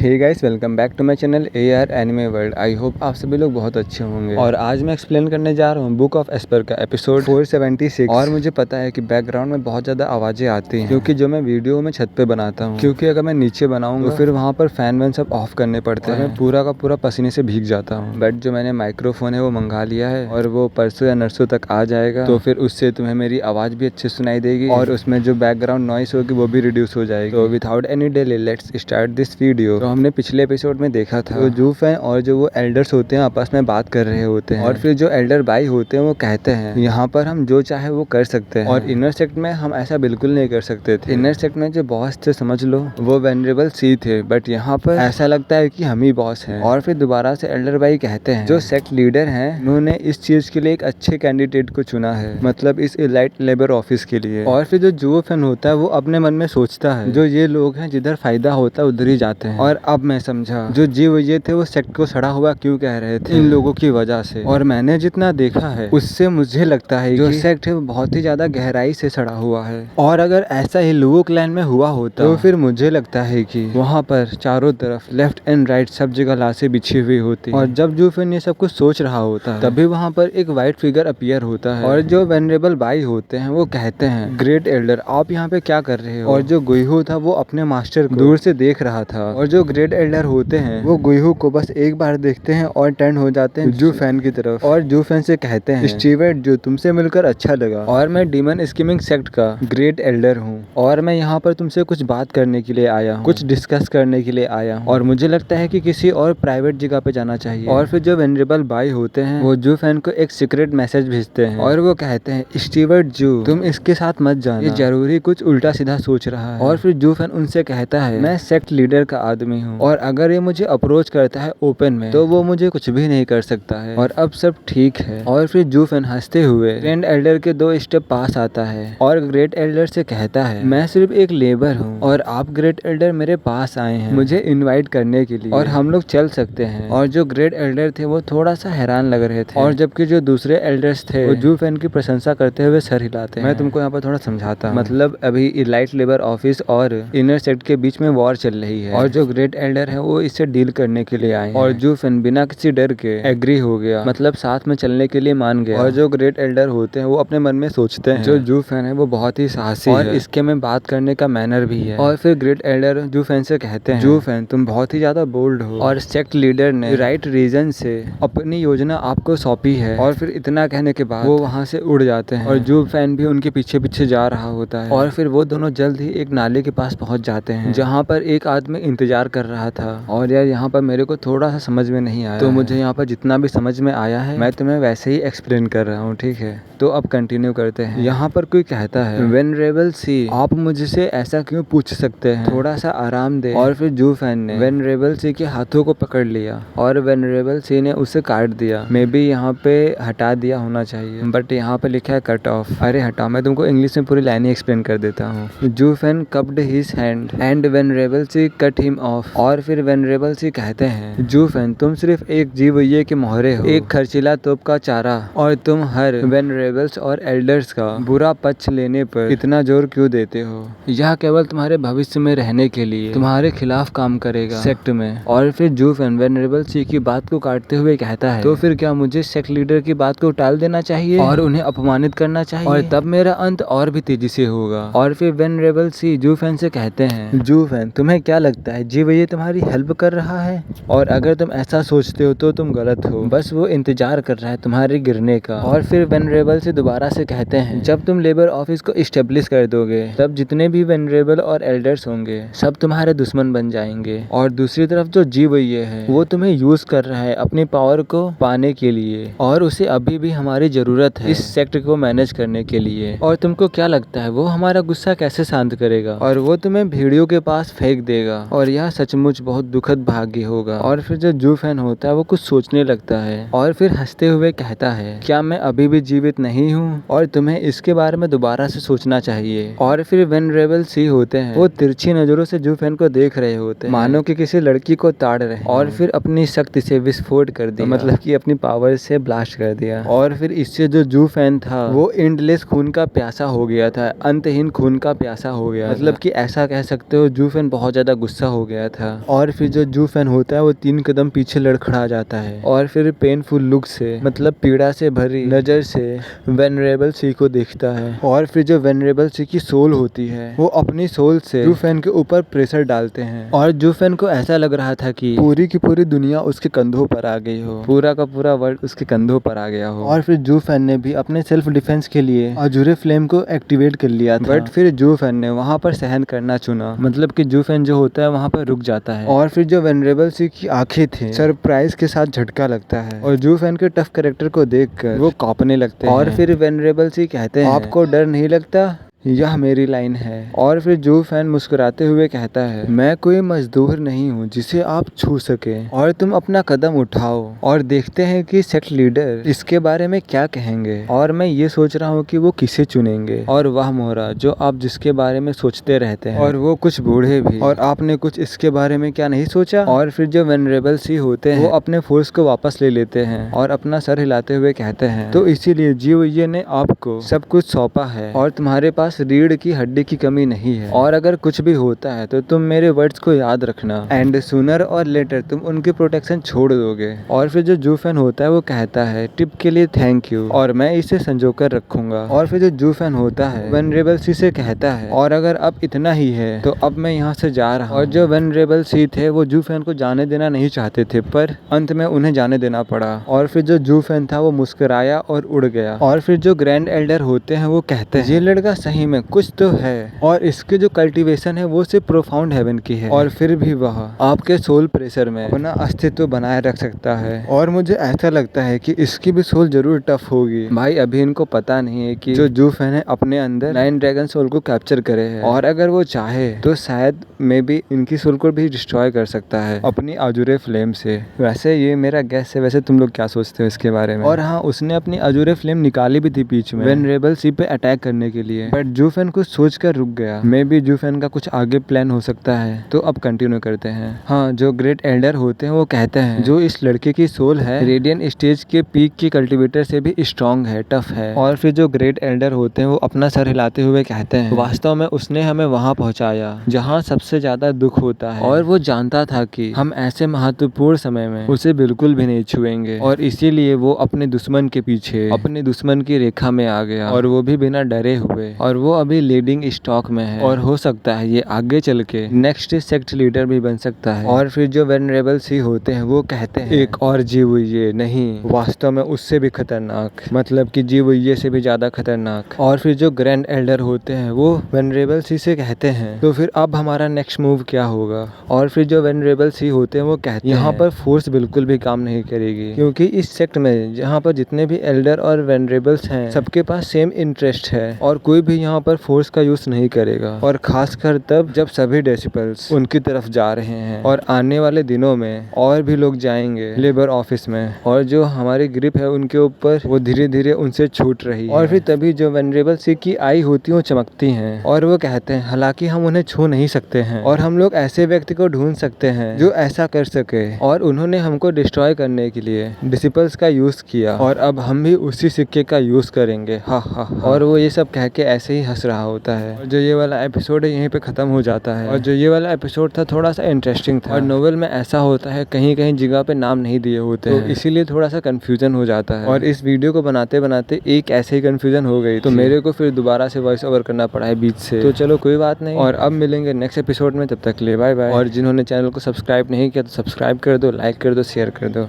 Hey guys, welcome back to my channel AR anime world. I hope आप सभी लोग बहुत अच्छे होंगे। और आज मैं एक्सप्लेन करने जा रहा हूँ बुक ऑफ एस्पर का एपिसोड 476। और मुझे पता है कि बैकग्राउंड में बहुत ज्यादा आवाजें आती हैं क्योंकि जो मैं वीडियो में छत पे बनाता हूँ, क्योंकि अगर मैं नीचे बनाऊंगा तो फिर वहाँ पर फैन वैन सब ऑफ करने पड़ते हैं, मैं पूरा का पूरा पसीने से भीग जाता हूँ। बट जो मैंने माइक्रोफोन है वो मंगा लिया है और वो परसों या नरसों तक आ जाएगा, तो फिर उससे तुम्हें मेरी आवाज भी अच्छे सुनाई देगी और उसमें जो बैकग्राउंड नॉइस होगी वो भी रिड्यूस हो जाएगी। तो without any delay let's start this video. तो हमने पिछले एपिसोड में देखा था तो जूफेन और जो वो एल्डर्स होते हैं आपस में बात कर रहे होते हैं, और फिर जो एल्डर भाई होते हैं वो कहते हैं यहाँ पर हम जो चाहे वो कर सकते हैं, और इनर सेक्ट में हम ऐसा बिल्कुल नहीं कर सकते थे। इनर सेक्ट में जो बॉस थे समझ लो वो वेनरेबल सी थे, बट यहाँ पर ऐसा लगता है कि हम ही बॉस हैं। और फिर दोबारा से एल्डर भाई कहते हैं जो सेक्ट लीडर हैं उन्होंने इस चीज के लिए एक अच्छे कैंडिडेट को चुना है, मतलब इस इलाइट लेबर ऑफिस के लिए। और फिर जो जूफेन होता है वो अपने मन में सोचता है जो ये लोग हैं जिधर फायदा होता है उधर ही जाते हैं। और अब मैं समझा जो जीव ये थे वो सेक्ट को सड़ा हुआ क्यों कह रहे थे, इन लोगों की वजह से। और मैंने जितना देखा है उससे मुझे लगता है जो सेक्ट है वो बहुत ही ज्यादा गहराई से सड़ा हुआ है। और अगर ऐसा ही लुओ क्लैन में हुआ होता तो फिर मुझे लगता है कि वहाँ पर चारों तरफ लेफ्ट एंड राइट सब जगह लाशें बिछी हुई होती। और जब जूफेन ये सब कुछ सोच रहा होता है तभी वहाँ पर एक व्हाइट फिगर अपीयर होता है, और जो वेनरेबल भाई होते हैं वो कहते हैं ग्रेट एल्डर आप यहाँ पे क्या कर रहे हो। और जो गुइहू था वो अपने मास्टर को दूर से देख रहा था, और जो ग्रेट एल्डर होते हैं वो गुइहू को बस एक बार देखते हैं और टर्न हो जाते हैं जूफेन की तरफ, और जूफेन से कहते हैं स्टीवर्ट जो तुमसे मिलकर अच्छा लगा, और मैं डीमन स्कीमिंग सेक्ट का ग्रेट एल्डर हूँ, और मैं यहाँ पर तुमसे कुछ बात करने के लिए आया हूँ, कुछ डिस्कस करने के लिए आया हूँ, और मुझे लगता है कि किसी और प्राइवेट जगह पे जाना चाहिए। और फिर जो वेनरेबल भाई होते हैं वो जूफेन को एक सीक्रेट मैसेज भेजते हैं, और वो कहते हैं स्टीवर्ट जू तुम इसके साथ मत जाना, ये जरूरी कुछ उल्टा सीधा सोच रहा है। और फिर जूफेन उनसे कहता है मैं सेक्ट लीडर का आदमी हूँ, और अगर ये मुझे अप्रोच करता है ओपन में तो वो मुझे कुछ भी नहीं कर सकता है, और अब सब ठीक है। और फिर जूफेन हंसते हुए ग्रैंड एल्डर के 2 स्टेप पास आता है और ग्रेट एल्डर से कहता है मैं सिर्फ एक लेबर हूँ और आप ग्रेट एल्डर मेरे पास आए हैं मुझे इनवाइट करने के लिए, और हम लोग चल सकते हैं। और जो ग्रेट एल्डर थे वो थोड़ा सा हैरान लग रहे थे, और जबकि जो दूसरे एल्डर्स थे वो जूफेन की प्रशंसा करते हुए सर हिलाते हैं। मैं तुमको यहाँ पर थोड़ा समझाता हूँ, मतलब अभी इलाइट लेबर ऑफिस और इनर सेक्ट के बीच में वॉर चल रही है, और जो ग्रेट एल्डर है वो इससे डील करने के लिए आए, और जूफेन बिना किसी डर के एग्री हो गया, मतलब साथ में चलने के लिए मान गया। और जो ग्रेट एल्डर होते हैं वो अपने मन में सोचते हैं जो जूफेन है वो बहुत ही साहसी और इसके में बात करने का मैनर भी है। और फिर ग्रेट एल्डर जूफेन से कहते हैं जूफेन तुम बहुत ही ज्यादा बोल्ड हो, और सेक्ट लीडर ने राइट रीजन से अपनी योजना आपको सौंपी है। और फिर इतना कहने के बाद वो वहाँ से उड़ जाते हैं, और जूफेन भी उनके पीछे पीछे जा रहा होता है। और फिर वो दोनों जल्द ही एक नाले के पास पहुंच जाते हैं जहाँ पर एक आदमी इंतजार कर रहा था। और यार यहाँ पर मेरे को थोड़ा सा समझ में नहीं आया, तो मुझे यहाँ पर जितना भी समझ में आया है मैं तुम्हें वैसे ही एक्सप्लेन कर रहा हूँ, ठीक है। तो अब कंटिन्यू करते हैं। यहाँ पर कोई कहता है वेनरेबल सी आप मुझसे ऐसा क्यों पूछ सकते हैं, थोड़ा सा आराम दे। और फिर जूफेन ने वेनरेबल सी के हाथों को पकड़ लिया और वेनरेबल सी ने उसे काट दिया। मे बी यहाँ पे हटा दिया होना चाहिए, बट यहाँ पे लिखा है कट ऑफ। अरे हटा, मैं तुमको इंग्लिश में पूरी लाइन एक्सप्लेन कर देता हूँ। Zufen cupped his hand and venerable Xi cut him off. और फिर वेनरेबल सी कहते हैं जूफेन तुम सिर्फ एक जीवये के मोहरे हो, एक खर्चीला तोप का चारा, और तुम हर वेनरेबल्स और एल्डर्स का बुरा पक्ष लेने पर इतना जोर क्यों देते हो। यह केवल तुम्हारे भविष्य में रहने के लिए तुम्हारे खिलाफ काम करेगा सेक्ट में। और फिर जूफेन वेनरेबल सी की बात को काटते हुए कहता है तो फिर क्या मुझे सेक्ट लीडर की बात को टाल देना चाहिए और उन्हें अपमानित करना चाहिए, और तब मेरा अंत और भी तेजी से होगा। और फिर वेनरेबल सी जूफेन से कहते हैं जूफेन तुम्हें क्या लगता है जीव ये तुम्हारी हेल्प कर रहा है, और अगर तुम ऐसा सोचते हो तो तुम गलत हो, बस वो इंतजार कर रहा है तुम्हारे गिरने का। और फिर वेनरेबल से दोबारा से कहते हैं जब तुम लेबर ऑफिस को इस्टेब्लिश कर दोगे तब जितने भी वेनरेबल और एल्डर्स होंगे सब तुम्हारे दुश्मन बन जाएंगे, और दूसरी तरफ जो जीव ये है वो तुम्हें यूज कर रहा है अपनी पावर को पाने के लिए, और उसे अभी भी हमारी जरूरत है इस सेक्ट को मैनेज करने के लिए। और तुमको क्या लगता है वो हमारा गुस्सा कैसे शांत करेगा, और वो तुम्हें भेड़ियों के पास फेंक देगा, और यह सचमुच बहुत दुखद भाग्य होगा। और फिर जो जूफेन होता है वो कुछ सोचने लगता है और फिर हंसते हुए कहता है क्या मैं अभी भी जीवित नहीं हूँ, और तुम्हें इसके बारे में दोबारा से सोचना चाहिए। और फिर वेनरेबल सी होते हैं वो तिरछी नजरों से जूफेन को देख रहे होते हैं मानो कि किसी लड़की को ताड़ रहे हैं, और फिर अपनी शक्ति से विस्फोट कर दिया, मतलब कि अपनी पावर से ब्लास्ट कर दिया। और फिर इससे जो जूफेन था वो एंडलेस खून का प्यासा हो गया था, अंतहीन खून का प्यासा हो गया, मतलब कि ऐसा कह सकते हो जूफेन बहुत ज्यादा गुस्सा हो गया था। और फिर जो जू फैन होता है वो 3 कदम पीछे लड़खड़ा जाता है और फिर पेनफुल लुक से, मतलब पीड़ा से भरी नजर से वेनरेबल सी को देखता है। और फिर जो वेनरेबल सी की सोल होती है वो अपनी सोल से जू फैन के ऊपर प्रेशर डालते हैं। और जू फैन को ऐसा लग रहा था कि पूरी की पूरी दुनिया उसके कंधों पर आ गई हो, पूरा का पूरा वर्ल्ड उसके कंधों पर आ गया हो। और फिर जू फैन ने भी अपने सेल्फ डिफेंस के लिए अजूरे फ्लेम को एक्टिवेट कर लिया था। बट फिर जू फैन ने वहाँ पर सहन करना चुना, मतलब कि जू फैन जो होता है वहाँ पर रुक जाता है। और फिर जो वेनरेबल सी की आंखें थी सरप्राइज के साथ झटका लगता है और जू फैन के टफ कैरेक्टर को देखकर वो कांपने लगते हैं। और फिर वेनरेबल सी कहते हैं, आपको डर नहीं लगता? यह मेरी लाइन है। और फिर जू फैन मुस्कुराते हुए कहता है, मैं कोई मजदूर नहीं हूँ जिसे आप छू सके, और तुम अपना कदम उठाओ और देखते हैं कि सेक्ट लीडर इसके बारे में क्या कहेंगे। और मैं ये सोच रहा हूँ कि वो किसे चुनेंगे। और वाह मोहरा, जो आप जिसके बारे में सोचते रहते हैं, और वो कुछ बूढ़े भी, और आपने कुछ इसके बारे में क्या नहीं सोचा। और फिर जो वेनरेबल सी होते हैं वो अपने फोर्स को वापस ले लेते हैं और अपना सर हिलाते हुए कहते हैं, तो इसीलिए जीवोये ने आपको सब कुछ सौंपा है और तुम्हारे पास रीढ़ की हड्डी की कमी नहीं है। और अगर कुछ भी होता है तो तुम मेरे वर्ड्स को याद रखना, एंड सूनर और लेटर तुम उनकी प्रोटेक्शन छोड़ दोगे। और फिर जो जू फैन होता है वो कहता है, टिप के लिए थैंक यू, और मैं इसे संजो कर रखूंगा। और फिर जो जू फैन होता है वेनरेबल सी से कहता है, और अगर अब इतना ही है तो अब मैं यहाँ से जा रहा हूँ। और जो वेनरेबल सी थे वो जू फैन को जाने देना नहीं चाहते थे, पर अंत में उन्हें जाने देना पड़ा। और फिर जो जू फैन था वो मुस्कुराया और उड़ गया। और फिर जो ग्रैंड एल्डर होते हैं वो कहते हैं, ये लड़का सही में कुछ तो है, और इसके जो कल्टीवेशन है वो सिर्फ प्रोफाउंड हेवन की है, और फिर भी वह आपके सोल प्रेशर में अपना अस्तित्व बनाए रख सकता है। और मुझे ऐसा लगता है कि इसकी भी सोल जरूर टफ होगी। भाई अभी इनको पता नहीं है कि जो जू फैन है अपने अंदर 9 ड्रैगन सोल को कैप्चर करे है, और अगर वो चाहे तो शायद मे बी इनकी सोल को भी डिस्ट्रॉय कर सकता है अपनी अजूरे फ्लेम से। वैसे ये मेरा गैस है, वैसे तुम लोग क्या सोचते हो इसके बारे में। और हाँ, उसने अपनी अजूरे फ्लेम निकाली भी थी बीच में वेनरेबल सी पे अटैक करने के लिए, बट जू फैन कुछ सोच कर रुक गया। मे बी जू फैन का कुछ आगे प्लान हो सकता है। तो अब कंटिन्यू करते हैं। हाँ, जो ग्रेट एल्डर होते हैं वो कहते हैं, जो इस लड़के की सोल है रेडियन स्टेज के पीक की कल्टीवेटर से भी स्ट्रॉन्ग है, टफ है। और फिर जो ग्रेट एल्डर होते हैं वो अपना सर हिलाते हुए कहते हैं, वास्तव में उसने हमें वहाँ पहुँचाया जहाँ सबसे ज्यादा दुख होता है, और वो जानता था कि हम ऐसे महत्वपूर्ण समय में उसे बिल्कुल भी नहीं छुएंगे, और इसीलिए वो अपने दुश्मन के पीछे अपने दुश्मन की रेखा में आ गया, और वो भी बिना डरे हुए। और वो अभी लीडिंग स्टॉक में है, और हो सकता है ये आगे चल के नेक्स्ट सेक्ट लीडर भी बन सकता है। और फिर जो वेनरेबल सी होते हैं वो कहते हैं, एक और जीवोये नहीं, वास्तव में उससे भी खतरनाक, मतलब कि जीवोये से भी ज्यादा खतरनाक। और फिर जो ग्रैंड एल्डर होते हैं वो वेनरेबल सी से कहते हैं, तो फिर अब हमारा नेक्स्ट मूव क्या होगा। और फिर जो वेनरेबल सी होते हैं वो कहते हैं, यहाँ पर फोर्स बिल्कुल भी काम नहीं करेगी, क्योंकि इस सेक्ट में जहाँ पर जितने भी एल्डर और वेनरेबल्स हैं सबके पास सेम इंटरेस्ट है, और कोई भी यहाँ पर फोर्स का यूज नहीं करेगा, और खासकर तब जब सभी डेसिपल्स उनकी तरफ जा रहे हैं। और आने वाले दिनों में और भी लोग जाएंगे लेबर ऑफिस में, और जो हमारी ग्रिप है उनके ऊपर वो धीरे धीरे उनसे छूट रही है। और फिर तभी जो वेनरेबल सी की आई होती है चमकती हैं, और वो कहते हैं, हालांकि हम उन्हें छू नहीं सकते हैं, और हम लोग ऐसे व्यक्ति को ढूंढ सकते हैं जो ऐसा कर सके, और उन्होंने हमको डिस्ट्रॉय करने के लिए डिसिपल्स का यूज किया, और अब हम भी उसी सिक्के का यूज करेंगे, हा हा। और वो ये सब कह के ऐसे ही हंस रहा होता है। और जो ये वाला एपिसोड है यहीं पे खत्म हो जाता है। और जो ये वाला एपिसोड था थोड़ा सा इंटरेस्टिंग था, और नोवेल में ऐसा होता है कहीं कहीं जगह पे नाम नहीं दिए होते हैं, तो इसीलिए थोड़ा सा कंफ्यूजन हो जाता है। और इस वीडियो को बनाते बनाते एक ऐसे ही कंफ्यूजन हो गई, तो मेरे को फिर दोबारा से वॉइस ओवर करना पड़ा है बीच से। तो चलो कोई बात नहीं, और अब मिलेंगे नेक्स्ट एपिसोड में, तब तक ले बाय बाय। और जिन्होंने चैनल को सब्सक्राइब नहीं किया तो सब्सक्राइब कर दो, लाइक कर दो, शेयर कर दो।